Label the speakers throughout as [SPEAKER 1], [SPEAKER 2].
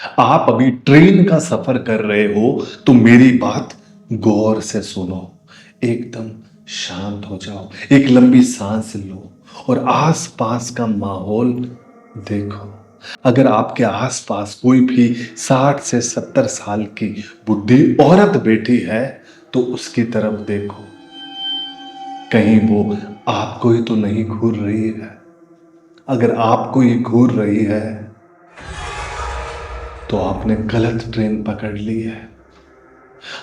[SPEAKER 1] आप अभी ट्रेन का सफर कर रहे हो तो मेरी बात गौर से सुनो। एकदम शांत हो जाओ, एक लंबी सांस लो और आसपास का माहौल देखो। अगर आपके आसपास कोई भी 60 से 70 साल की बुढ़ी औरत बैठी है तो उसकी तरफ देखो। कहीं वो आपको ही तो नहीं घूर रही है। अगर आपको ही घूर रही है तो आपने गलत ट्रेन पकड़ ली है।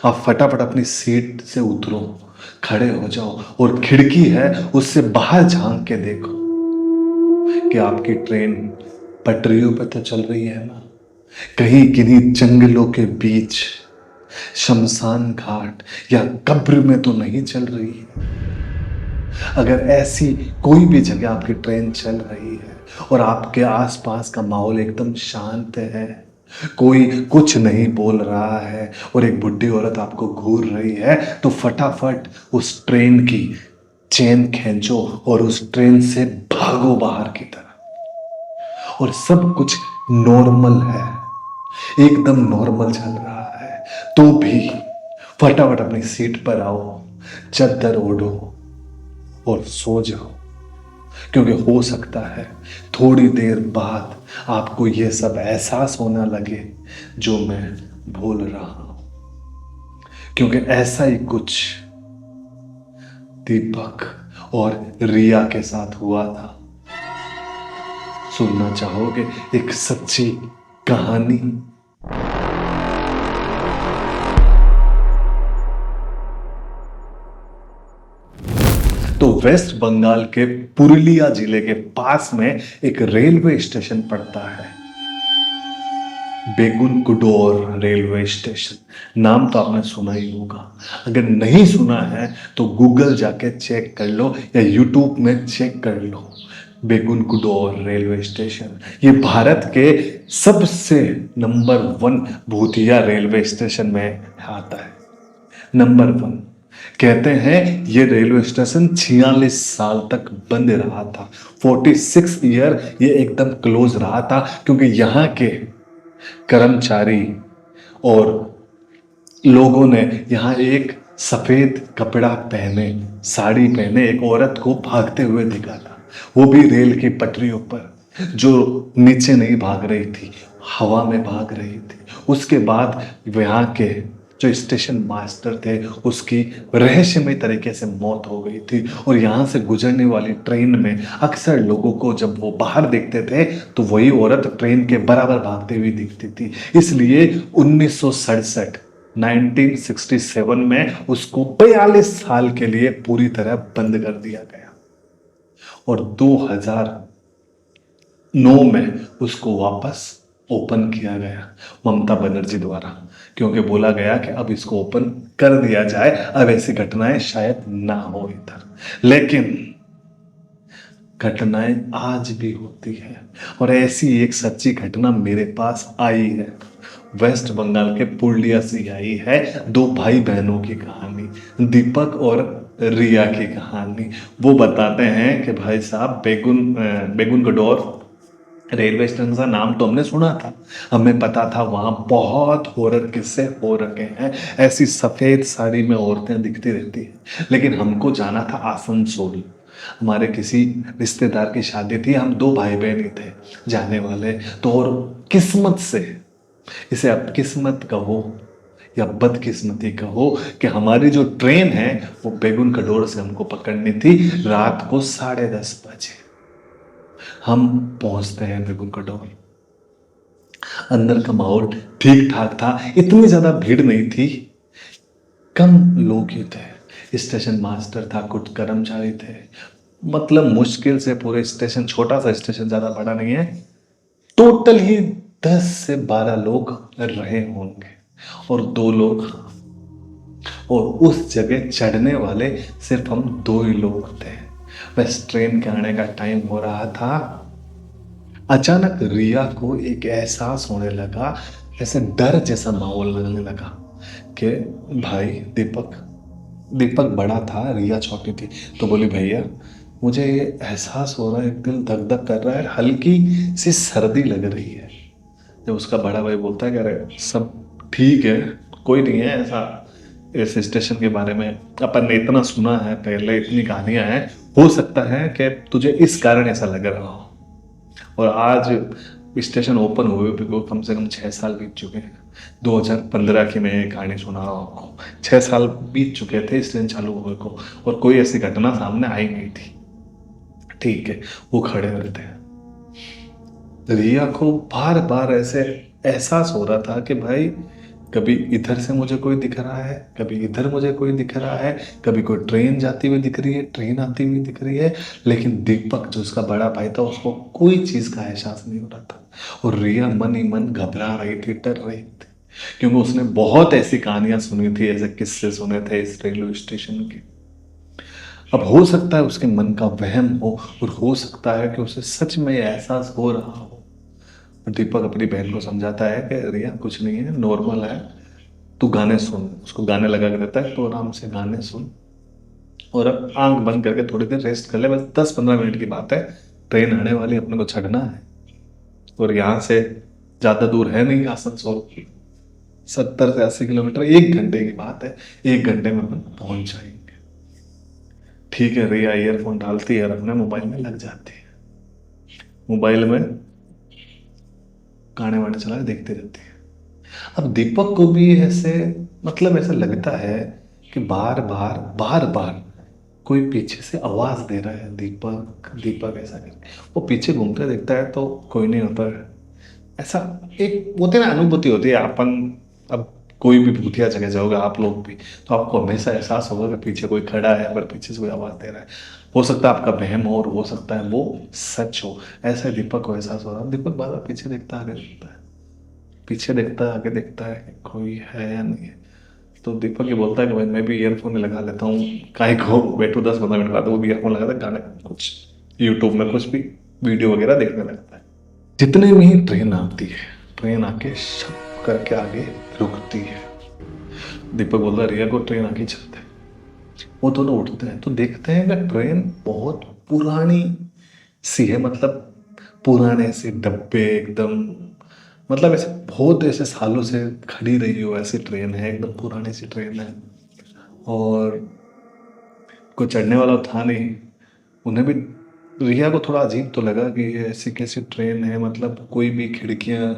[SPEAKER 1] आप फटाफट अपनी सीट से उतरो, खड़े हो जाओ और खिड़की है उससे बाहर झांक के देखो कि आपकी ट्रेन पटरियों पर तो चल रही है ना, कहीं किन्हीं जंगलों के बीच, शमशान घाट या कब्र में तो नहीं चल रही है। अगर ऐसी कोई भी जगह आपकी ट्रेन चल रही है और आपके आसपास का माहौल एकदम शांत है, कोई कुछ नहीं बोल रहा है और एक बुढ़ी औरत आपको घूर रही है, तो फटाफट उस ट्रेन की चेन खींचो और उस ट्रेन से भागो बाहर की तरफ। और सब कुछ नॉर्मल है, एकदम नॉर्मल चल रहा है, तो भी फटाफट अपनी सीट पर आओ, चद्दर ओढ़ो और सो जाओ। क्योंकि हो सकता है थोड़ी देर बाद आपको यह सब एहसास होने लगे जो मैं भूल रहा हूं। क्योंकि ऐसा ही कुछ दीपक और रिया के साथ हुआ था। सुनना चाहोगे एक सच्ची कहानी? तो वेस्ट बंगाल के पुरुलिया जिले के पास में एक रेलवे स्टेशन पड़ता है, बेगुनकुडोर रेलवे स्टेशन। नाम तो आपने सुना ही होगा। अगर नहीं सुना है तो गूगल जाके चेक कर लो या यूट्यूब में चेक कर लो। बेगुनकुडोर रेलवे स्टेशन ये भारत के सबसे नंबर 1 भूतिया रेलवे स्टेशन में आता है। नंबर 1। कहते हैं ये रेलवे स्टेशन 46 साल तक बंद रहा था। 46 ईयर ये एकदम क्लोज रहा था, क्योंकि यहाँ के कर्मचारी और लोगों ने यहाँ एक सफेद कपड़ा पहने, साड़ी पहने एक औरत को भागते हुए देखा था। वो भी रेल की पटरियों पर, जो नीचे नहीं भाग रही थी, हवा में भाग रही थी। उसके बाद यहाँ के जो स्टेशन मास्टर थे उसकी रहस्यमय तरीके से मौत हो गई थी। और यहाँ से गुजरने वाली ट्रेन में अक्सर लोगों को जब वो बाहर देखते थे तो वही औरत ट्रेन के बराबर भागती हुई दिखती थी। इसलिए 1967 में उसको 42 साल के लिए पूरी तरह बंद कर दिया गया और 2009 में उसको वापस ओपन किया गया ममता बनर्जी द्वारा, क्योंकि बोला गया कि अब इसको ओपन कर दिया जाए, अब ऐसी घटनाएं शायद ना हो इधर। लेकिन घटनाएं आज भी होती है और ऐसी एक सच्ची घटना मेरे पास आई है। वेस्ट बंगाल के पुरुलिया से आई है। 2 भाई बहनों की कहानी, दीपक और रिया की कहानी। वो बताते हैं कि भाई साहब बेगुनगडोर रेलवे स्टेशन का नाम तो हमने सुना था, हमें पता था वहां बहुत हॉरर किस्से हो रखे हैं, ऐसी सफेद साड़ी में औरतें दिखती रहती है। लेकिन हमको जाना था आसनसोल, हमारे किसी रिश्तेदार की शादी थी, हम 2 भाई बहन ही थे जाने वाले। तो और किस्मत से, इसे अब किस्मत कहो या बदकिस्मती कहो, कि हमारी जो ट्रेन है वो बेगुन कटोर से हमको पकड़नी थी रात को 10:30 बजे। हम पहुंचते हैं बेगुन कटोर। अंदर का माहौल ठीक ठाक था, इतनी ज्यादा भीड़ नहीं थी, कम लोग ही थे। स्टेशन मास्टर था, कुछ कर्मचारी थे, मतलब मुश्किल से पूरे स्टेशन, छोटा सा स्टेशन, ज्यादा बड़ा नहीं है, टोटल ही 10 से 12 लोग रहे होंगे और 2 लोग, और उस जगह चढ़ने वाले सिर्फ हम 2 ही लोग थे। बस ट्रेन के आने का टाइम हो रहा था। अचानक रिया को एक एहसास होने लगा, ऐसे डर जैसा माहौल लगने लगा कि भाई दीपक बड़ा था, रिया छोटी थी। तो बोली भैया मुझे एहसास हो रहा है, दिल धक धक कर रहा है, हल्की सी सर्दी लग रही है। जब उसका बड़ा भाई बोलता है कि अरे सब ठीक है, कोई नहीं है ऐसा, इस स्टेशन के बारे में अपन ने इतना सुना है पहले, इतनी कहानियां हैं, हो सकता है कि तुझे इस कारण ऐसा लग रहा हो। और आज स्टेशन ओपन हुए भी कम से कम 6 साल बीत चुके हैं। 2015 की मैं ये कहानी सुना रहा हूँ आपको। 6 साल बीत चुके थे इस ट्रेन चालू हुए को, और कोई ऐसी घटना सामने आई नहीं थी। ठीक है, वो खड़े हुए थे। रिया को बार बार ऐसे एहसास हो रहा था कि भाई कभी इधर से मुझे कोई दिख रहा है, कभी इधर मुझे कोई दिख रहा है, कभी कोई ट्रेन जाती हुई दिख रही है, ट्रेन आती हुई दिख रही है, लेकिन दीपक जो उसका बड़ा भाई था उसको कोई चीज का एहसास नहीं हो रहा था। और रिया मन ही मन घबरा रही थी, डर रही थी, क्योंकि उसने बहुत ऐसी कहानियां सुनी थी, ऐसे किस्से सुने थे इस रेलवे स्टेशन के। अब हो सकता है उसके मन का वहम हो, और हो सकता है कि उसे सच में एहसास हो रहा हो। दीपक अपनी बहन को समझाता है कि रिया कुछ नहीं है, नॉर्मल है, तू गाने सुन। उसको गाने लगा के देता है, तो आराम से गाने सुन, और अब आंख बंद करके थोड़ी देर रेस्ट कर ले, बस 10-15 मिनट की बात है, ट्रेन आने वाली, अपने को चढ़ना है। और यहाँ से ज़्यादा दूर है नहीं आसनसोल, 70 से 80 किलोमीटर, 1 घंटे की बात है, 1 घंटे में अपन पहुंच जाएंगे। ठीक है, रिया ईयरफोन डालती है और अपने मोबाइल में लग जाती है। मोबाइल में गाने वाने चला के देखते रहती है। अब दीपक को भी ऐसे, मतलब ऐसा लगता है कि बार बार बार बार कोई पीछे से आवाज दे रहा है, दीपक दीपक ऐसा करके। वो पीछे घूमते देखता है तो कोई नहीं होता है। ऐसा एक होती है ना, अनुभूति होती है अपन। अब कोई भी भूतिया जगह जाओगे आप लोग भी, तो आपको हमेशा एहसास होगा कि पीछे कोई खड़ा है, पर पीछे से कोई आवाज दे रहा है। हो सकता है आपका वहम हो, और हो सकता है वो सच हो। ऐसा दीपक को एहसास हो रहा है। दीपक बार बार पीछे देखता, आगे देखता है, पीछे देखता है, आगे देखता है कि कोई है या नहीं है। तो दीपक ये बोलता है कि भाई मैं भी ईयरफोन लगा लेता हूँ, काहे को बैठो 10-15 मिनट बाद। वो भी ईयरफोन लगाता है, गाने कुछ यूट्यूब में कुछ भी वीडियो वगैरह देखने लगता है। जितने में ही ट्रेन आती है, ट्रेन आके शप करके आगे रुकती है। दीपक बोलता है रिया को ट्रेन आगे चलते हैं। वो दोनों उठते हैं तो देखते हैं कि ट्रेन बहुत पुरानी सी है, मतलब पुराने से डब्बे एकदम, मतलब ऐसे बहुत ऐसे सालों से खड़ी रही हो ऐसी ट्रेन है, एकदम पुरानी सी ट्रेन है। और कोई चढ़ने वाला था नहीं। उन्हें भी, रिया को थोड़ा अजीब तो लगा कि ये ऐसी कैसी ट्रेन है, मतलब कोई भी खिड़कियाँ,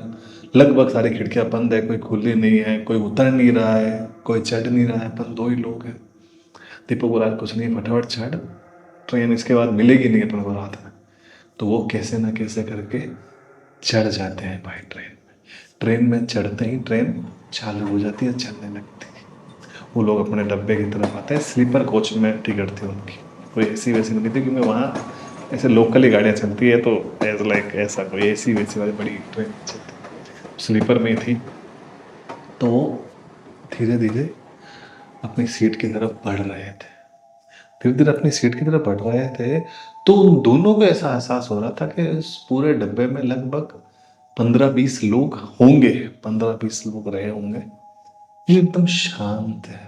[SPEAKER 1] लगभग सारी खिड़कियाँ बंद है, कोई खुली नहीं है, कोई उतर नहीं रहा है, कोई चढ़ नहीं रहा है, अपन दो ही लोग हैं। दीपक बोला कुछ नहीं, फटाफट चढ़, ट्रेन इसके बाद मिलेगी नहीं अपन को रात में। तो वो कैसे ना कैसे करके चढ़ जाते हैं भाई ट्रेन में। ट्रेन में चढ़ते ही ट्रेन चालू हो जाती है, चलने लगती है। वो लोग अपने डब्बे की तरफ आते हैं। स्लीपर कोच में टिकट थी उनकी, कोई एसी वैसी नहीं थी, क्योंकि वहाँ ऐसे लोकल ही गाड़ियाँ चलती है, तो एज लाइक ऐसा कोई एसी वैसी वाली बड़ी ट्रेन चलती, स्लीपर में ही थी। तो वो धीरे धीरे अपनी सीट की तरफ बढ़ रहे थे, धीरे धीरे अपनी सीट की तरफ बढ़ रहे थे। तो उन दोनों को ऐसा एहसास हो रहा था कि इस पूरे डब्बे में लगभग 15-20 लोग होंगे, 15-20 लोग रहे होंगे। ये एकदम शांत है,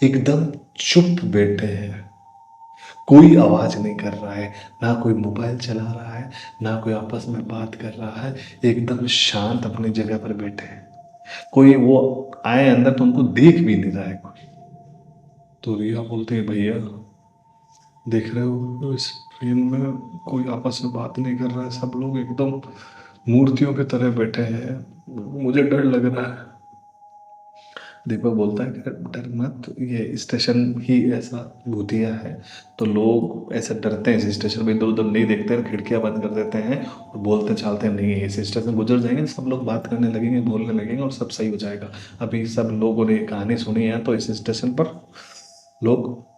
[SPEAKER 1] एकदम चुप बैठे हैं, कोई आवाज नहीं कर रहा है, ना कोई मोबाइल चला रहा है, ना कोई आपस में बात कर रहा है, एकदम शांत अपनी जगह पर बैठे हैं। कोई वो आए अंदर तो उनको देख भी नहीं रहा है कोई। तो रिया बोलते हैं भैया देख रहे हो इस ट्रेन में कोई आपस में बात नहीं कर रहा है, सब लोग एकदम मूर्तियों की तरह बैठे हैं, मुझे डर लग रहा है। दीपक बोलता है कि डर मत, ये स्टेशन ही ऐसा भूतिया है, तो लोग ऐसे डरते हैं इस स्टेशन में, इधर उधर नहीं देखते हैं, खिड़कियां बंद कर देते हैं और बोलते चालते नहीं है। इस स्टेशन गुजर जाएंगे, सब लोग बात करने लगेंगे, बोलने लगेंगे, और सब सही हो जाएगा। अभी सब लोगों ने कहानी सुनी है, तो इस स्टेशन पर लोग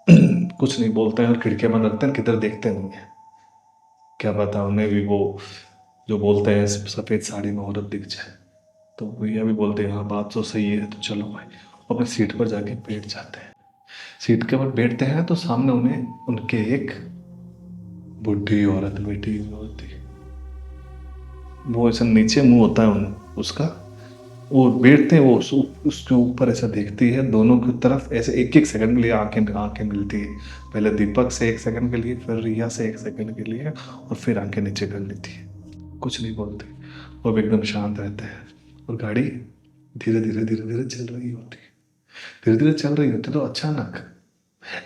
[SPEAKER 1] कुछ नहीं बोलते हैं और खिड़कियां बंद रखते हैं, किधर देखते नहीं है। क्या पता उन्हें भी वो जो बोलते हैं सफ़ेद साड़ी में औरत दिख जाए। तो भैया भी बोलते हैं हाँ बात तो सही है, तो चलो भाई। वो अपनी सीट पर जाके बैठ जाते हैं। सीट के ऊपर बैठते हैं तो सामने उन्हें उनके एक बुढ़ी औरत बैठी हुई होती है। वो ऐसा नीचे मुंह होता है उसका, वो बैठते हैं, वो उसके ऊपर ऐसा देखती है, दोनों की तरफ ऐसे 1-1 सेकंड के लिए आंखें आंखें मिलती है। पहले दीपक से 1 सेकंड के लिए, फिर रिया से 1 सेकंड के लिए, और फिर आंखें नीचे कर लेती है। कुछ नहीं बोलते, वो भी एकदम शांत रहते हैं। और गाड़ी धीरे धीरे धीरे धीरे चल रही होती है। धीरे धीरे चल रही होती तो अचानक,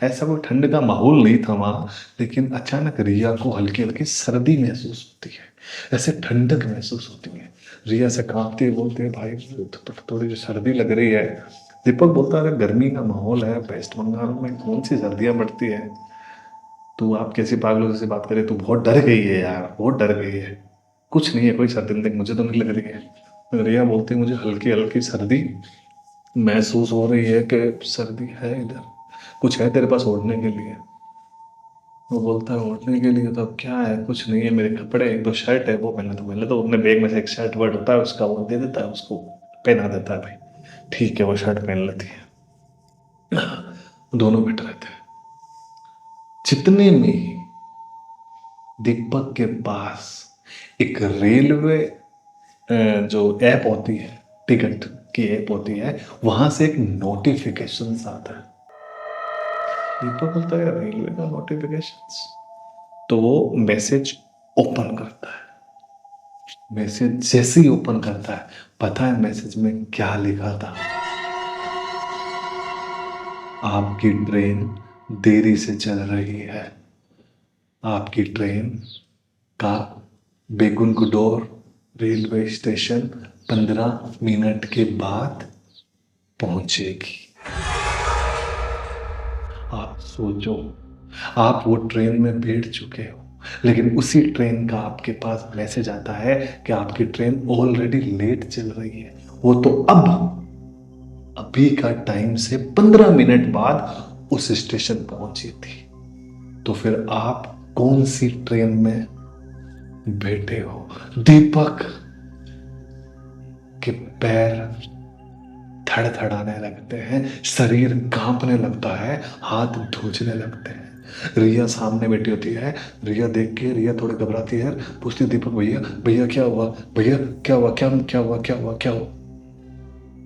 [SPEAKER 1] ऐसा कोई ठंड का माहौल नहीं था वहां, लेकिन अचानक रिया को हल्की हल्की सर्दी महसूस होती है, ऐसे ठंडक महसूस होती है। रिया से कांपती है, बोलते हैं भाई थोड़ी जो सर्दी लग रही है। दीपक बोलता है गर्मी का माहौल है, वेस्ट बंगाल में कौन सी सर्दियां पड़ती है, तू आप कैसी पागलों से बात करे, तू बहुत डर गई है यार, बहुत डर गई है। कुछ नहीं है, कोई सर्दी नहीं, मुझे तो नहीं लग रही है। रिया बोलती है मुझे हल्की हल्की सर्दी महसूस हो रही है, कि सर्दी है इधर, कुछ है तेरे पास ओढ़ने के लिए। वो बोलता है ओढ़ने के लिए तो अब क्या है, कुछ नहीं है, मेरे कपड़े एक दो शर्ट है वो पहले तो अपने बैग में से एक शर्ट वर्ट होता है उसका, वो दे देता है उसको, पहना देता है भाई, ठीक है वो शर्ट पहन लेती है। दोनों बैठ रहते हैं। जितने में ही दीपक के पास एक रेलवे जो ऐप होती है, टिकट की ऐप होती है, वहां से एक नोटिफिकेशन आता है। दीपक बोलता है रेलवे का नोटिफिकेशन, तो वो मैसेज ओपन करता है। मैसेज जैसे ही ओपन करता है, पता है मैसेज में क्या लिखा था? आपकी ट्रेन देरी से चल रही है, आपकी ट्रेन का बेगुनकुडोर रेलवे स्टेशन 15 मिनट के बाद पहुंचेगी। आप सोचो, आप वो ट्रेन में बैठ चुके हो, लेकिन उसी ट्रेन का आपके पास मैसेज आता है कि आपकी ट्रेन ऑलरेडी लेट चल रही है। वो तो अभी का टाइम से 15 मिनट बाद उस स्टेशन पहुंची थी। तो फिर आप कौन सी ट्रेन में बैठे हो? दीपक के पैर थड़थड़ाने लगते हैं, शरीर कांपने लगता है, हाथ धूझने लगते हैं। रिया सामने बैठी होती है। रिया देख के रिया थोड़ी घबराती है, पूछती है दीपक भैया भैया क्या हुआ, भैया क्या हुआ, क्या क्या हुआ, क्या हुआ, क्या हुआ?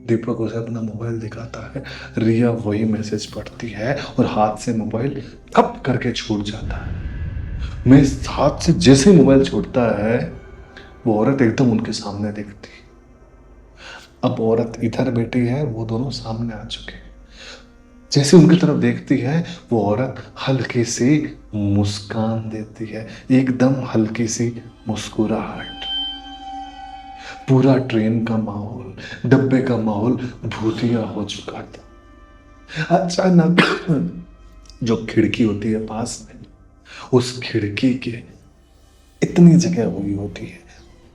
[SPEAKER 1] दीपक उसे अपना मोबाइल दिखाता है। रिया वही मैसेज पढ़ती है और हाथ से मोबाइल थप करके छूट जाता है। मैं हाथ से जैसे मोबाइल छूटता है, वो औरत एकदम उनके सामने दिखती है। अब औरत इधर बैठी है, वो दोनों सामने आ चुके हैं। जैसे उनकी तरफ देखती है, वो औरत हल्की सी मुस्कान देती है, एकदम हल्की सी मुस्कुराहट। पूरा ट्रेन का माहौल, डब्बे का माहौल भूतिया हो चुका था। अचानक जो खिड़की होती है पास में, उस खिड़की के इतनी जगह हुई होती है,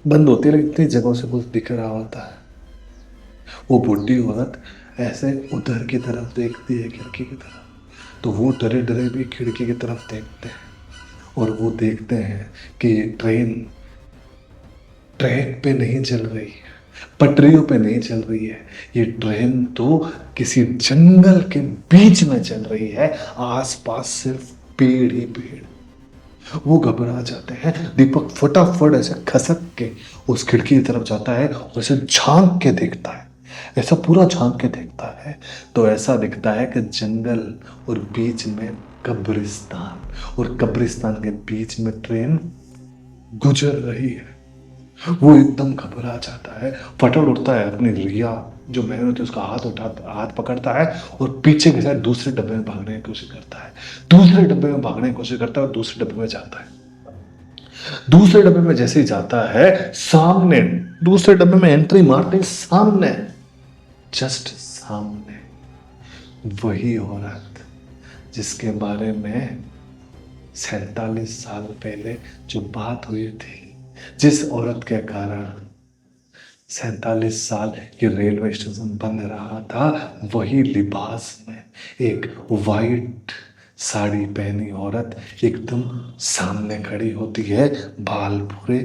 [SPEAKER 1] बंद होती है, लेकिन इतनी जगहों से कुछ दिख रहा होता है। वो बुढ़ी औरत ऐसे उधर की तरफ देखती है, खिड़की की तरफ, तो वो डरे डरे भी खिड़की की तरफ देखते हैं, और वो देखते हैं कि ये ट्रेन ट्रैक पे नहीं चल रही है, पटरियों पे नहीं चल रही है, ये ट्रेन तो किसी जंगल के बीच में चल रही है, आसपास सिर्फ पेड़ ही पेड़। वो घबरा जाते हैं। दीपक फटाफट ऐसे खसक के उस खिड़की की तरफ जाता है और ऐसे झांक के देखता है, ऐसा पूरा झांक के देखता है, तो ऐसा दिखता है कि जंगल और बीच में कब्रिस्तान, और कब्रिस्तान के बीच में ट्रेन गुजर रही है। वो एकदम घबरा जाता है, फटाफट उठता है, अपनी रिया जो बहन होती है उसका हाथ पकड़ता है और पीछे के साथ दूसरे डब्बे में भागने की कोशिश करता है। दूसरे डब्बे में भागने की कोशिश करता है और दूसरे डब्बे में जाता है। दूसरे डब्बे में जैसे ही जाता है, सामने दूसरे डब्बे में एंट्री मारते ही सामने, जस्ट सामने, वही औरत जिसके बारे में 47 साल पहले जो बात हुई थी, जिस औरत के कारण 47 साल ये रेलवे स्टेशन बंद रहा था, वही लिबास में एक वाइट साड़ी पहनी औरत एकदम सामने खड़ी होती है, बाल पूरे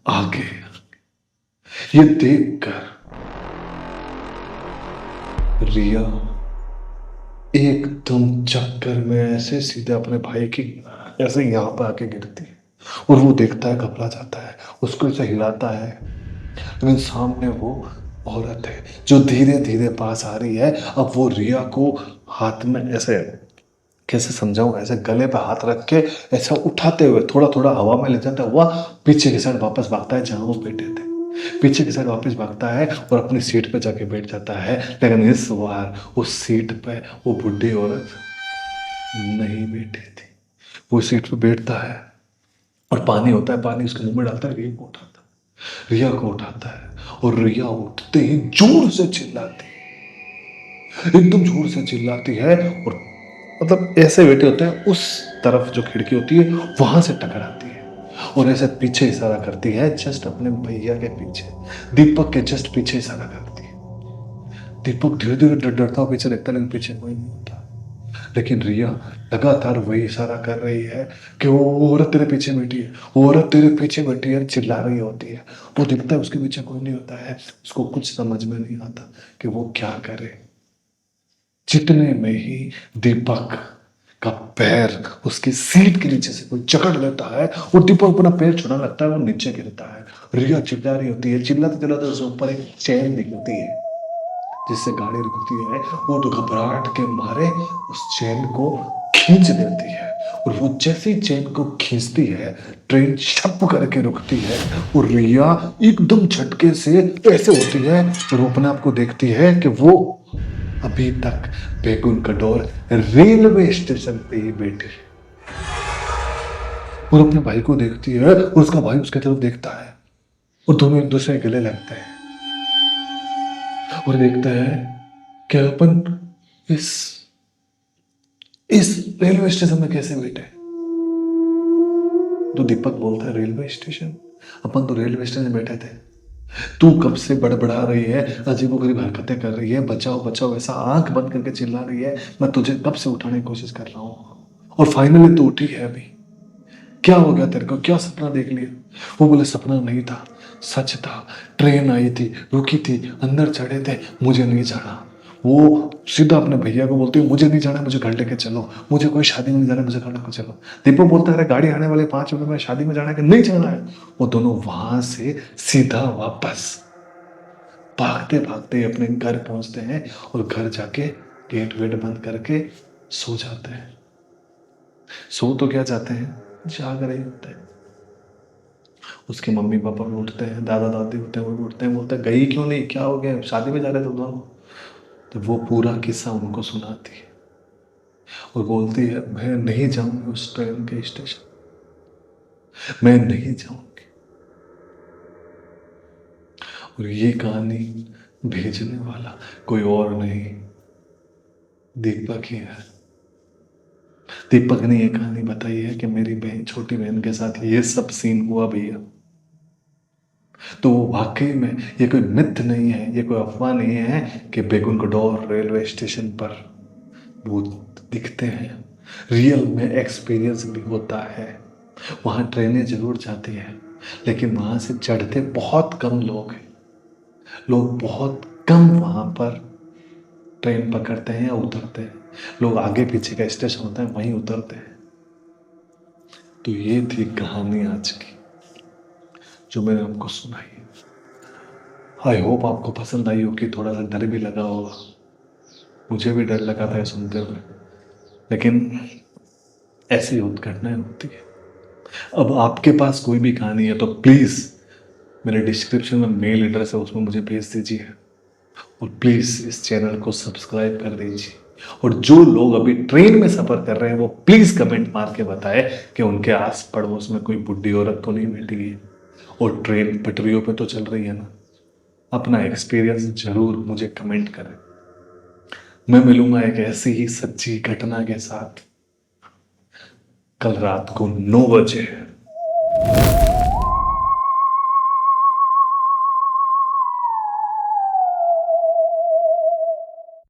[SPEAKER 1] आगे। ये देखकर रिया एकदम चक्कर में ऐसे सीधे अपने भाई की ऐसे यहाँ पे आके गिरती है, और वो देखता है, घबरा जाता है, उसको ऐसे हिलाता है, लेकिन सामने वो औरत है जो धीरे धीरे पास आ रही है। अब वो रिया को हाथ में ऐसे, कैसे समझाऊं, ऐसे गले पे हाथ रख के ऐसा उठाते हुए थोड़ा थोड़ा हवा में ले जाता हुआ पीछे के साइड वापस भागता है जहां वो बैठे थे। पीछे की साइड वापस भागता है और अपनी सीट पे जाके बैठ जाता है। लेकिन इस बार उस सीट पे वो बुढ़ी औरत नहीं बैठी थी। वो सीट पे बैठता है और पानी होता है, पानी उसके मुंह में डालता है, रिया को उठाता है, रिया को उठाता है और रिया उठते ही जोर से चिल्लाती है, एकदम जोर से चिल्लाती है और मतलब ऐसे बैठे होते हैं, उस तरफ जो खिड़की होती है वहां से टकराती है और ऐसे पीछे इशारा करती है, जस्ट अपने भैया के पीछे, दीपक के जस्ट पीछे इशारा करती है। दीपक धीरे धीरे डरता हुआ पीछे देखता है, लेकिन पीछे कोई नहीं होता। लेकिन रिया लगातार वही इशारा कर रही है कि वो औरत तेरे पीछे बैठी है, वो औरत तेरे पीछे बैठी है, चिल्ला रही होती है। वो दिखता है उसके पीछे कोई नहीं होता है, उसको कुछ समझ में नहीं आता कि वो क्या करे। जितने में ही दीपक का पैर उसकी सीट के नीचे से कोई जकड़ लेता है और दीपक अपना पैर छुड़ा लगता है और नीचे गिरता है। रिया चिल्ला रही होती है, चिल्लाते चिल्लाते उसके ऊपर एक चैन निकलती है जिससे गाड़ी रुकती है। वो तो घबराहट के मारे उस चैन को खींच देती है और वो जैसे ही चैन को खींचती है ट्रेन छप करके रुकती है और रिया एकदम झटके से ऐसे होती है और वो अपने आप को देखती है कि वो अभी तक बैकुंठ कटोर रेलवे स्टेशन पे ही बैठी है और अपने भाई को देखती है और उसका भाई उसके तरफ देखता है और दोनों एक दूसरे के गले लगते हैं और देखता है कि अपन इस रेलवे स्टेशन में कैसे बैठे। तो दीपक बोलता है, रेलवे स्टेशन? अपन तो रेलवे स्टेशन में बैठे थे, तू कब से बड़बड़ा रही है, अजीबोगरीब हरकतें कर रही है, बचाओ बचाओ ऐसा आंख बंद करके चिल्ला रही है, मैं तुझे कब से उठाने की कोशिश कर रहा हूँ और फाइनली तू उठी है। अभी क्या हो गया तेरे को, क्या सपना देख लिया? वो बोले, सपना नहीं था, सच था। ट्रेन आई थी, रुकी थी, अंदर चढ़े थे, मुझे नहीं जाना। वो सीधा अपने भैया को बोलती है, मुझे नहीं जाना, मुझे घर लेके चलो, मुझे कोई शादी में नहीं जाना, मुझे घर लेके चलो। दीपक बोलता है, अरे गाड़ी आने वाले 5 मिनट में, शादी में जाना है कि नहीं जाना है? वो दोनों वहां से सीधा वापस भागते भागते अपने घर पहुंचते हैं और घर जाके गेट वेट बंद करके सो जाते हैं। सो तो क्या जाते हैं, जाग रहे होते हैं। उसके मम्मी पापा भी उठते हैं, दादा दादी होते हैं, वो भी उठते हैं, बोलते हैं, गई क्यों नहीं, क्या हो गया, शादी में जा रहे थे दोनों? तो वो पूरा किस्सा उनको सुनाती है और बोलती है, मैं नहीं जाऊंगी उस ट्रेन के स्टेशन, मैं नहीं जाऊंगी। और ये कहानी भेजने वाला कोई और नहीं, दीपक ही है। दीपक ने ये कहानी बताई है कि मेरी बहन, छोटी बहन के साथ ये सब सीन हुआ भैया। तो वाकई में ये कोई मिथ नहीं है, ये कोई अफवाह नहीं है कि बैकुंठ कटोर रेलवे स्टेशन पर भूत दिखते हैं। रियल में एक्सपीरियंस भी होता है। वहाँ ट्रेनें जरूर जाती हैं, लेकिन वहाँ से चढ़ते बहुत कम लोग हैं। लोग बहुत कम वहाँ पर ट्रेन पकड़ते हैं या उतरते हैं। लोग आगे पीछे का स्टेशन होता है वहीं उतरते हैं। तो ये थी कहानी आज की जो मैंने आपको सुनाई। आई होप आपको पसंद आई होगी, थोड़ा सा डर भी लगा होगा, मुझे भी डर लगा था ये सुनते हुए, लेकिन ऐसी घटनाएं होती है। अब आपके पास कोई भी कहानी है तो प्लीज़ मेरे डिस्क्रिप्शन में मेल एड्रेस है, उसमें मुझे भेज दीजिए और प्लीज़ इस चैनल को सब्सक्राइब कर दीजिए। और जो लोग अभी ट्रेन में सफ़र कर रहे हैं वो प्लीज़ कमेंट मार के बताएं कि उनके आस पड़ोस में कोई बुढ़ी औरत तो नहीं बैठी है और ट्रेन पटरियों पे तो चल रही है ना। अपना एक्सपीरियंस जरूर मुझे कमेंट करें। मैं मिलूंगा एक ऐसी ही सच्ची घटना के साथ कल रात को 9 बजे।